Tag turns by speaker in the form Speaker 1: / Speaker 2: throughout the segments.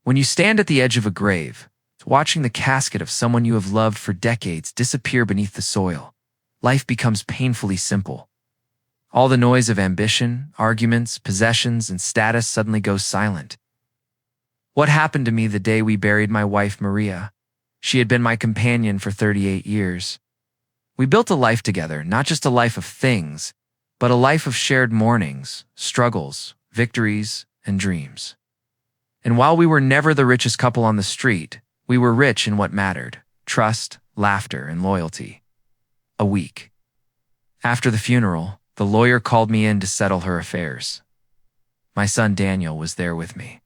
Speaker 1: When you stand at the edge of a grave, watching the casket of someone you have loved for decades disappear beneath the soil, life becomes painfully simple. All the noise of ambition, arguments, possessions, and status suddenly goes silent. What happened to me the day we buried my wife, Maria? She had been my companion for 38 years. We built a life together, not just a life of things, but a life of shared mornings, struggles, victories, and dreams. And while we were never the richest couple on the street, we were rich in what mattered: trust, laughter, and loyalty. A week after the funeral, the lawyer called me in to settle her affairs. My son Daniel was there with me.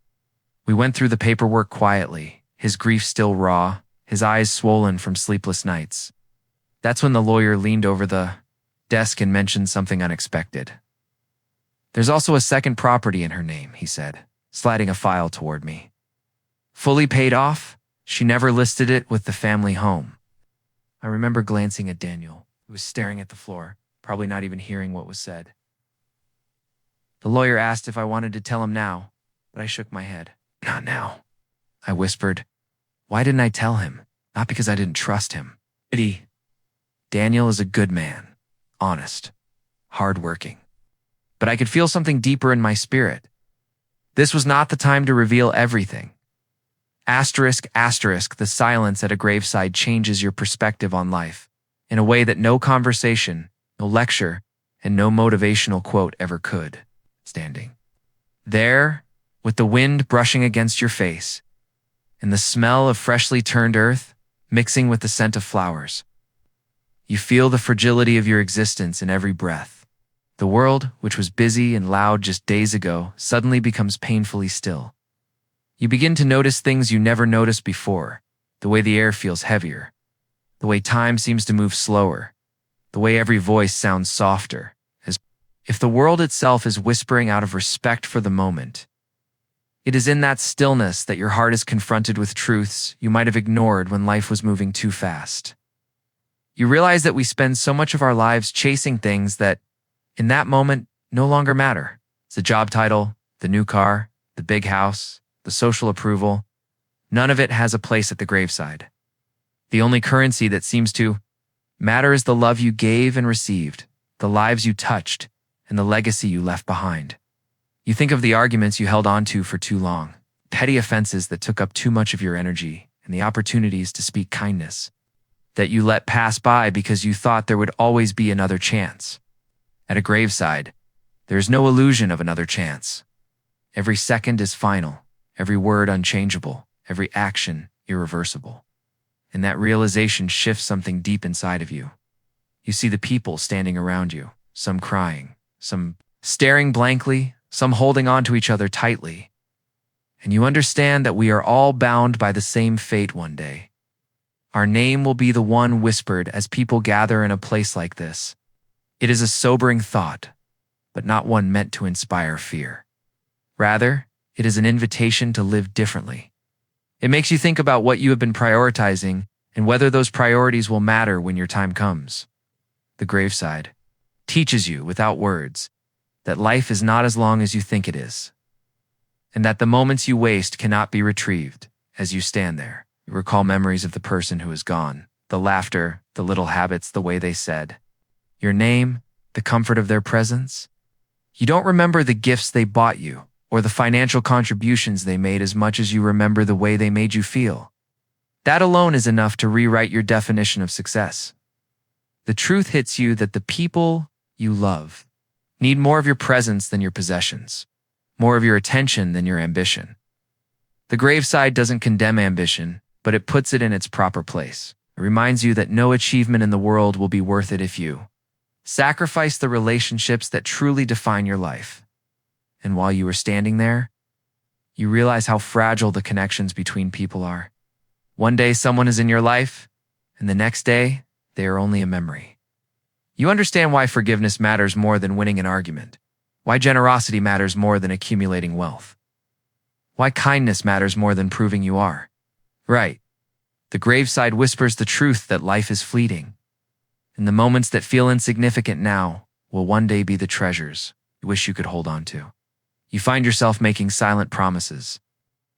Speaker 1: We went through the paperwork quietly, his grief still raw, his eyes swollen from sleepless nights. That's when the lawyer leaned over the desk and mentioned something unexpected. "There's also a second property in her name," he said, sliding a file toward me. "Fully paid off? She never listed it with the family home." I remember glancing at Daniel, who was staring at the floor, probably not even hearing what was said. The lawyer asked if I wanted to tell him now, but I shook my head. "Not now," I whispered. Why didn't I tell him? Not because I didn't trust him. Daniel is a good man, honest, hardworking. But I could feel something deeper in my spirit. This was not the time to reveal everything. Asterisk, asterisk, the silence at a graveside changes your perspective on life in a way that no conversation, no lecture, and no motivational quote ever could. Standing there, with the wind brushing against your face, and the smell of freshly turned earth mixing with the scent of flowers, you feel the fragility of your existence in every breath. The world, which was busy and loud just days ago, suddenly becomes painfully still. You begin to notice things you never noticed before: the way the air feels heavier, the way time seems to move slower, the way every voice sounds softer, as if the world itself is whispering out of respect for the moment. It is in that stillness that your heart is confronted with truths you might have ignored when life was moving too fast. You realize that we spend so much of our lives chasing things that, in that moment, no longer matter. It's the job title, the new car, the big house, the social approval. None of it has a place at the graveside. The only currency that seems to matter is the love you gave and received, the lives you touched, and the legacy you left behind. You think of the arguments you held on to for too long, petty offenses that took up too much of your energy, and the opportunities to speak kindness that you let pass by because you thought there would always be another chance. At a graveside, there is no illusion of another chance. Every second is final, every word unchangeable, every action irreversible. And that realization shifts something deep inside of you. You see the people standing around you, some crying, some staring blankly, some holding on to each other tightly. And you understand that we are all bound by the same fate one day. Our name will be the one whispered as people gather in a place like this. It is a sobering thought, but not one meant to inspire fear. Rather, it is an invitation to live differently. It makes you think about what you have been prioritizing and whether those priorities will matter when your time comes. The graveside teaches you, without words, that life is not as long as you think it is, and that the moments you waste cannot be retrieved. As you stand there, you recall memories of the person who is gone, the laughter, the little habits, the way they said your name, the comfort of their presence. You don't remember the gifts they bought you or the financial contributions they made as much as you remember the way they made you feel. That alone is enough to rewrite your definition of success. The truth hits you that the people you love need more of your presence than your possessions, more of your attention than your ambition. The graveside doesn't condemn ambition, but it puts it in its proper place. It reminds you that no achievement in the world will be worth it if you sacrifice the relationships that truly define your life. And while you are standing there, you realize how fragile the connections between people are. One day someone is in your life, and the next day they are only a memory. You understand why forgiveness matters more than winning an argument, why generosity matters more than accumulating wealth, why kindness matters more than proving you are. Right. The graveside whispers the truth that life is fleeting, and the moments that feel insignificant now will one day be the treasures you wish you could hold on to. You find yourself making silent promises.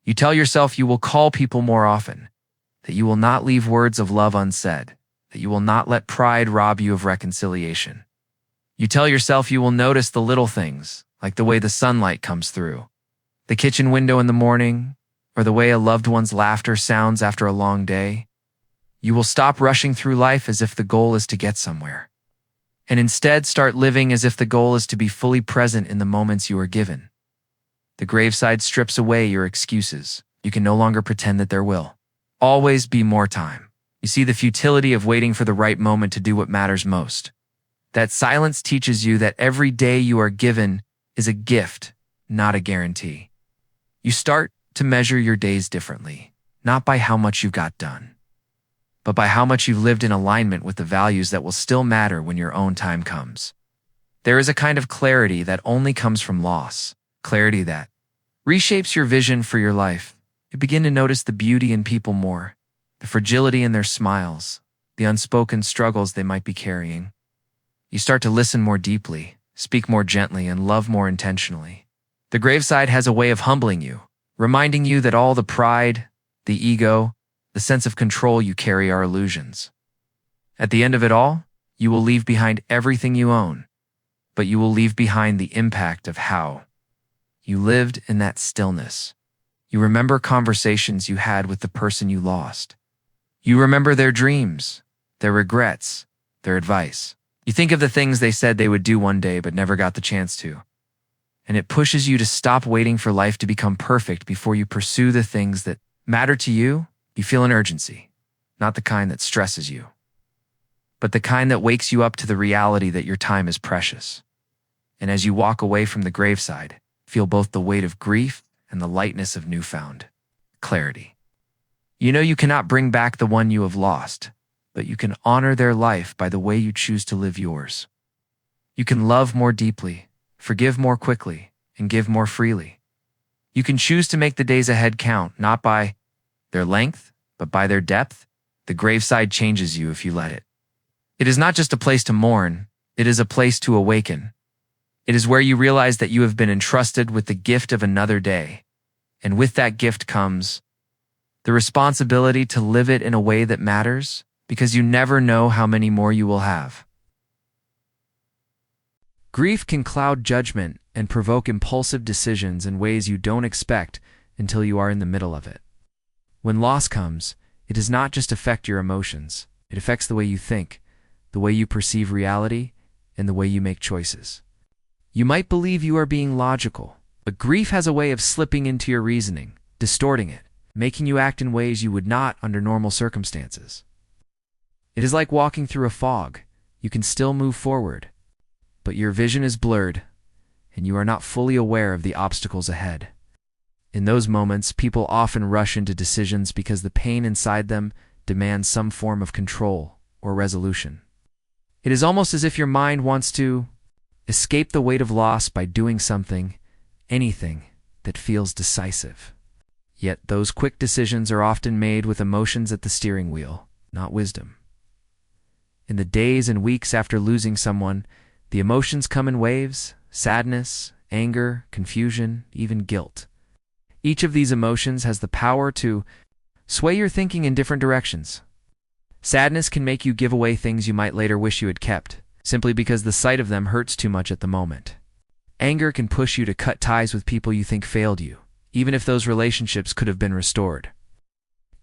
Speaker 1: You tell yourself you will call people more often, that you will not leave words of love unsaid, that you will not let pride rob you of reconciliation. You tell yourself you will notice the little things, like the way the sunlight comes through, the kitchen window in the morning, or the way a loved one's laughter sounds after a long day. You will stop rushing through life as if the goal is to get somewhere, and instead start living as if the goal is to be fully present in the moments you are given. The graveside strips away your excuses. You can no longer pretend that there will always be more time. You see the futility of waiting for the right moment to do what matters most. That silence teaches you that every day you are given is a gift, not a guarantee. You start to measure your days differently, not by how much you got done, but by how much you've lived in alignment with the values that will still matter when your own time comes. There is a kind of clarity that only comes from loss, clarity that reshapes your vision for your life. You begin to notice the beauty in people more, the fragility in their smiles, the unspoken struggles they might be carrying. You start to listen more deeply, speak more gently, and love more intentionally. The graveside has a way of humbling you, reminding you that all the pride, the ego, the sense of control you carry are illusions. At the end of it all, you will leave behind everything you own, but you will leave behind the impact of how you lived in that stillness. You remember conversations you had with the person you lost. You remember their dreams, their regrets, their advice. You think of the things they said they would do one day but never got the chance to. And it pushes you to stop waiting for life to become perfect before you pursue the things that matter to you. You feel an urgency, not the kind that stresses you, but the kind that wakes you up to the reality that your time is precious. And as you walk away from the graveside, feel both the weight of grief and the lightness of newfound clarity. You know you cannot bring back the one you have lost, but you can honor their life by the way you choose to live yours. You can love more deeply, forgive more quickly, and give more freely. You can choose to make the days ahead count, not by their length, but by their depth. The graveside changes you if you let it. It is not just a place to mourn, it is a place to awaken. It is where you realize that you have been entrusted with the gift of another day, and with that gift comes the responsibility to live it in a way that matters, because you never know how many more you will have. Grief can cloud judgment and provoke impulsive decisions in ways you don't expect until you are in the middle of it. When loss comes, it does not just affect your emotions, it affects the way you think, the way you perceive reality, and the way you make choices. You might believe you are being logical, but grief has a way of slipping into your reasoning, distorting it, making you act in ways you would not under normal circumstances. It is like walking through a fog. You can still move forward, but your vision is blurred, and you are not fully aware of the obstacles ahead. In those moments, people often rush into decisions because the pain inside them demands some form of control or resolution. It is almost as if your mind wants to escape the weight of loss by doing something, anything, that feels decisive. Yet those quick decisions are often made with emotions at the steering wheel, not wisdom. In the days and weeks after losing someone, the emotions come in waves: sadness, anger, confusion, even guilt. Each of these emotions has the power to sway your thinking in different directions. Sadness can make you give away things you might later wish you had kept, simply because the sight of them hurts too much at the moment. Anger can push you to cut ties with people you think failed you, even if those relationships could have been restored.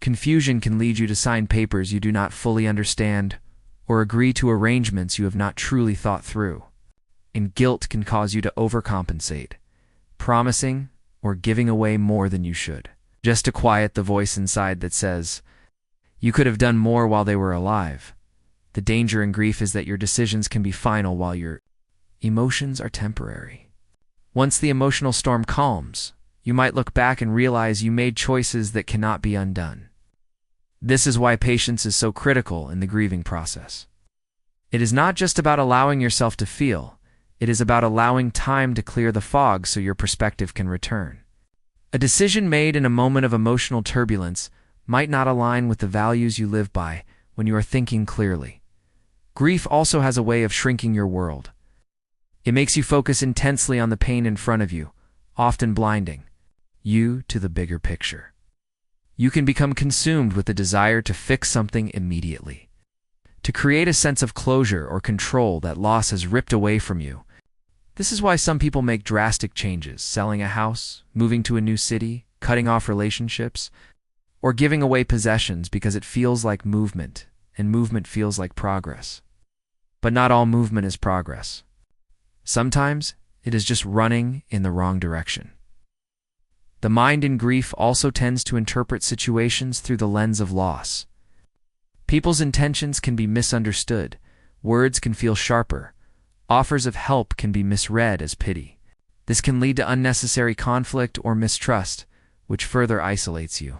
Speaker 1: Confusion can lead you to sign papers you do not fully understand, or agree to arrangements you have not truly thought through. And guilt can cause you to overcompensate, promising or giving away more than you should, just to quiet the voice inside that says, you could have done more while they were alive. The danger in grief is that your decisions can be final while your emotions are temporary. Once the emotional storm calms, you might look back and realize you made choices that cannot be undone. This is why patience is so critical in the grieving process. It is not just about allowing yourself to feel, it is about allowing time to clear the fog so your perspective can return. A decision made in a moment of emotional turbulence might not align with the values you live by when you are thinking clearly. Grief also has a way of shrinking your world. It makes you focus intensely on the pain in front of you, often blinding. you to the bigger picture. You can become consumed with the desire to fix something immediately, to create a sense of closure or control that loss has ripped away from you. This is why some people make drastic changes, selling a house, moving to a new city, cutting off relationships, or giving away possessions because it feels like movement, and movement feels like progress. But not all movement is progress. Sometimes it is just running in the wrong direction. The mind in grief also tends to interpret situations through the lens of loss. People's intentions can be misunderstood, words can feel sharper, offers of help can be misread as pity. This can lead to unnecessary conflict or mistrust, which further isolates you.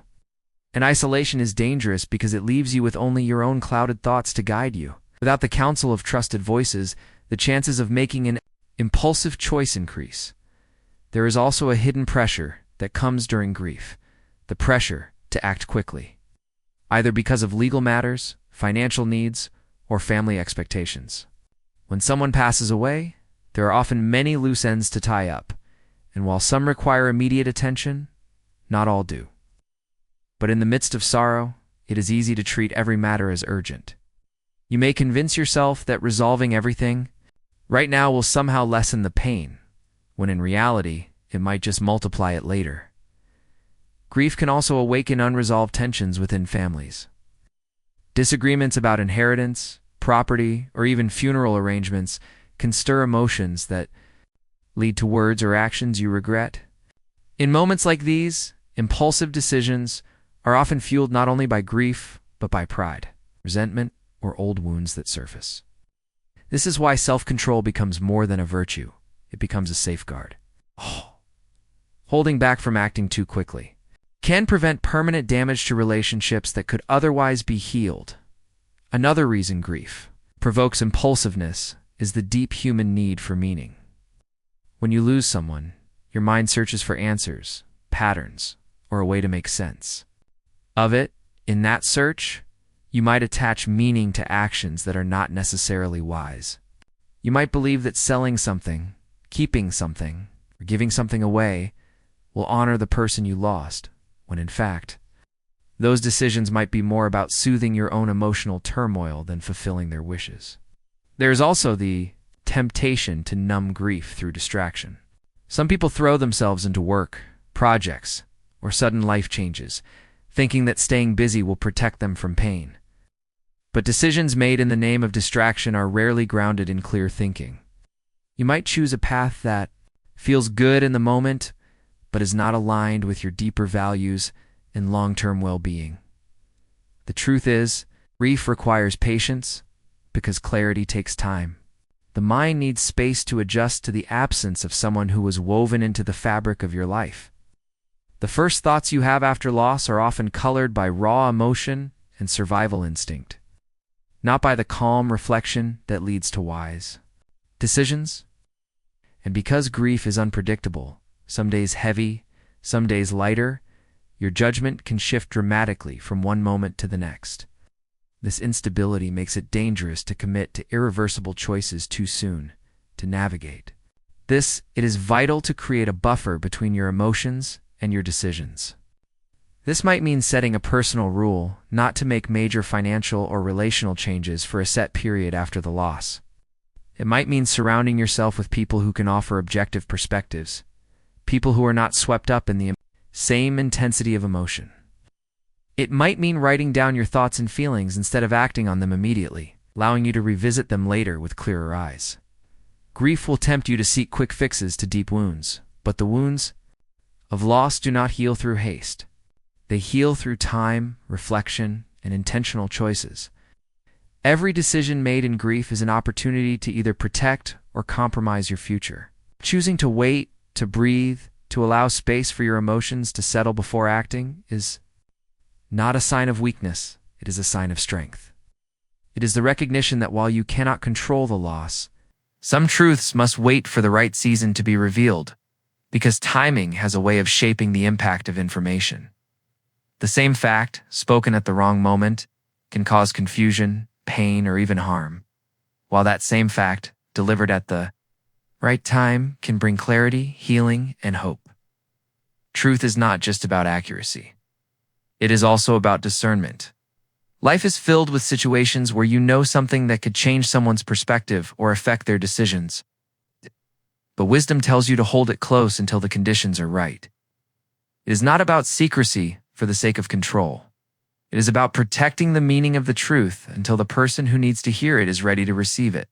Speaker 1: And isolation is dangerous because it leaves you with only your own clouded thoughts to guide you. Without the counsel of trusted voices, the chances of making an impulsive choice increase. There is also a hidden pressure that comes during grief, the pressure to act quickly, either because of legal matters, financial needs, or family expectations. When someone passes away, there are often many loose ends to tie up, and while some require immediate attention, not all do. But in the midst of sorrow, it is easy to treat every matter as urgent. You may convince yourself that resolving everything right now will somehow lessen the pain, when in reality, it might just multiply it later. Grief can also awaken unresolved tensions within families. Disagreements about inheritance, property, or even funeral arrangements can stir emotions that lead to words or actions you regret. In moments like these, impulsive decisions are often fueled not only by grief, but by pride, resentment, or old wounds that surface. This is why self-control becomes more than a virtue. It becomes a safeguard. Holding back from acting too quickly can prevent permanent damage to relationships that could otherwise be healed. Another reason grief provokes impulsiveness is the deep human need for meaning. When you lose someone, your mind searches for answers, patterns, or a way to make sense of it. In that search, you might attach meaning to actions that are not necessarily wise. You might believe that selling something, keeping something, or giving something away will honor the person you lost, when in fact, those decisions might be more about soothing your own emotional turmoil than fulfilling their wishes. There is also the temptation to numb grief through distraction. Some people throw themselves into work, projects, or sudden life changes, thinking that staying busy will protect them from pain. But decisions made in the name of distraction are rarely grounded in clear thinking. You might choose a path that feels good in the moment, but is not aligned with your deeper values and long-term well-being. The truth is, grief requires patience because clarity takes time. The mind needs space to adjust to the absence of someone who was woven into the fabric of your life. The first thoughts you have after loss are often colored by raw emotion and survival instinct, not by the calm reflection that leads to wise decisions. And because grief is unpredictable, some days heavy, some days lighter, your judgment can shift dramatically from one moment to the next. This instability makes it dangerous to commit to irreversible choices too soon to navigate. It is vital to create a buffer between your emotions and your decisions. This might mean setting a personal rule not to make major financial or relational changes for a set period after the loss. It might mean surrounding yourself with people who can offer objective perspectives, people who are not swept up in the same intensity of emotion. It might mean writing down your thoughts and feelings instead of acting on them immediately, allowing you to revisit them later with clearer eyes. Grief will tempt you to seek quick fixes to deep wounds, but the wounds of loss do not heal through haste. They heal through time, reflection, and intentional choices. Every decision made in grief is an opportunity to either protect or compromise your future. Choosing to wait, to breathe, to allow space for your emotions to settle before acting is not a sign of weakness, it is a sign of strength. It is the recognition that while you cannot control the loss, some truths must wait for the right season to be revealed, because timing has a way of shaping the impact of information. The same fact, spoken at the wrong moment, can cause confusion, pain, or even harm, while that same fact, delivered at the right time, can bring clarity, healing, and hope. Truth is not just about accuracy. It is also about discernment. Life is filled with situations where you know something that could change someone's perspective or affect their decisions. But wisdom tells you to hold it close until the conditions are right. It is not about secrecy for the sake of control. It is about protecting the meaning of the truth until the person who needs to hear it is ready to receive it.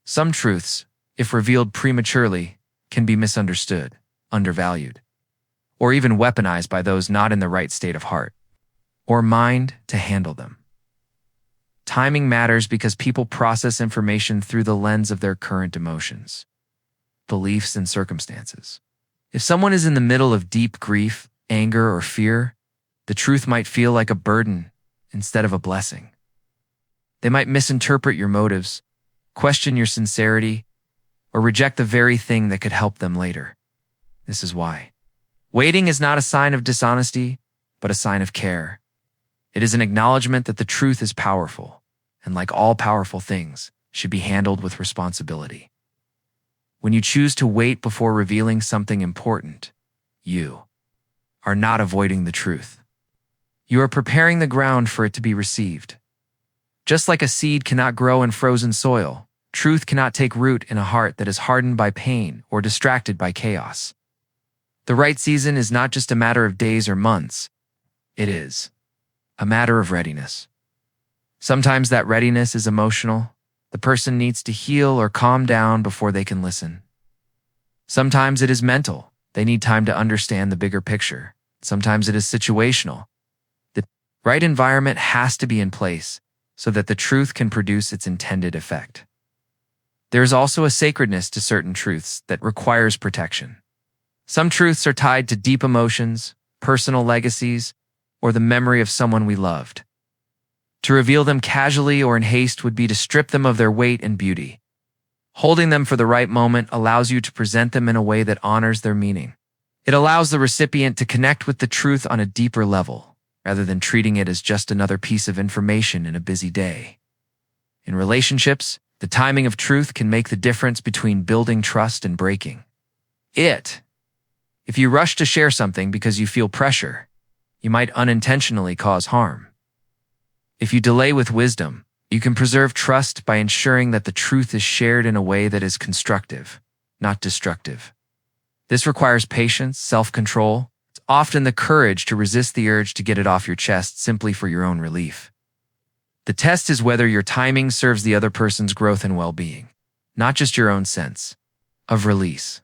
Speaker 1: Some truths, if revealed prematurely, can be misunderstood, undervalued, or even weaponized by those not in the right state of heart or mind to handle them. Timing matters because people process information through the lens of their current emotions, beliefs, and circumstances. If someone is in the middle of deep grief, anger, or fear, the truth might feel like a burden instead of a blessing. They might misinterpret your motives, question your sincerity, or reject the very thing that could help them later. This is why waiting is not a sign of dishonesty, but a sign of care. It is an acknowledgement that the truth is powerful, and like all powerful things, should be handled with responsibility. When you choose to wait before revealing something important, you are not avoiding the truth. You are preparing the ground for it to be received. Just like a seed cannot grow in frozen soil, truth cannot take root in a heart that is hardened by pain or distracted by chaos. The right season is not just a matter of days or months. It is a matter of readiness. Sometimes that readiness is emotional. The person needs to heal or calm down before they can listen. Sometimes it is mental. They need time to understand the bigger picture. Sometimes it is situational. The right environment has to be in place so that the truth can produce its intended effect. There is also a sacredness to certain truths that requires protection. Some truths are tied to deep emotions, personal legacies, or the memory of someone we loved. To reveal them casually or in haste would be to strip them of their weight and beauty. Holding them for the right moment allows you to present them in a way that honors their meaning. It allows the recipient to connect with the truth on a deeper level, rather than treating it as just another piece of information in a busy day. In relationships, the timing of truth can make the difference between building trust and breaking it. If you rush to share something because you feel pressure, you might unintentionally cause harm. If you delay with wisdom, you can preserve trust by ensuring that the truth is shared in a way that is constructive, not destructive. This requires patience, self-control, often the courage to resist the urge to get it off your chest simply for your own relief. The test is whether your timing serves the other person's growth and well-being, not just your own sense of release.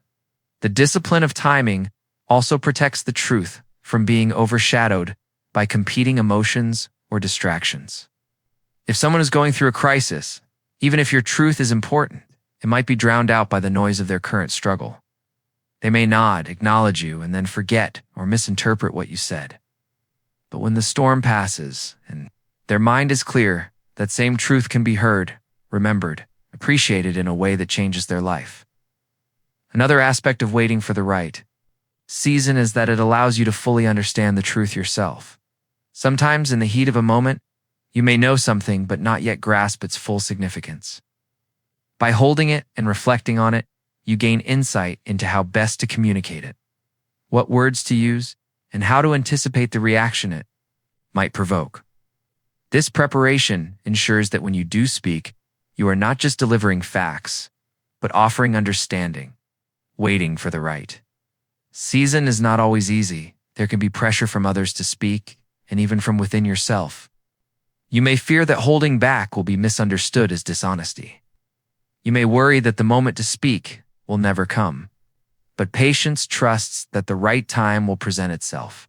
Speaker 1: The discipline of timing also protects the truth from being overshadowed by competing emotions or distractions. If someone is going through a crisis, even if your truth is important, it might be drowned out by the noise of their current struggle. They may nod, acknowledge you, and then forget or misinterpret what you said. But when the storm passes and their mind is clear, that same truth can be heard, remembered, appreciated in a way that changes their life. Another aspect of waiting for the right season is that it allows you to fully understand the truth yourself. Sometimes in the heat of a moment, you may know something but not yet grasp its full significance. By holding it and reflecting on it, you gain insight into how best to communicate it, what words to use, and how to anticipate the reaction it might provoke. This preparation ensures that when you do speak, you are not just delivering facts, but offering understanding, waiting for the right season is not always easy. There can be pressure from others to speak, and even from within yourself. You may fear that holding back will be misunderstood as dishonesty. You may worry that the moment to speak will never come. But patience trusts that the right time will present itself,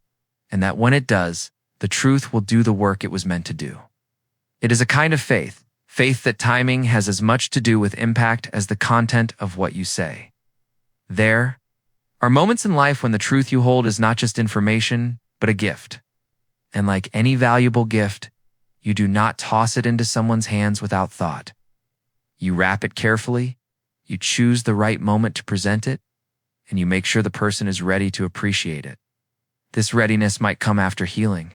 Speaker 1: and that when it does, the truth will do the work it was meant to do. It is a kind of faith that timing has as much to do with impact as the content of what you say. There are moments in life when the truth you hold is not just information, but a gift. And like any valuable gift, you do not toss it into someone's hands without thought. You wrap it carefully, you choose the right moment to present it, and you make sure the person is ready to appreciate it. This readiness might come after healing,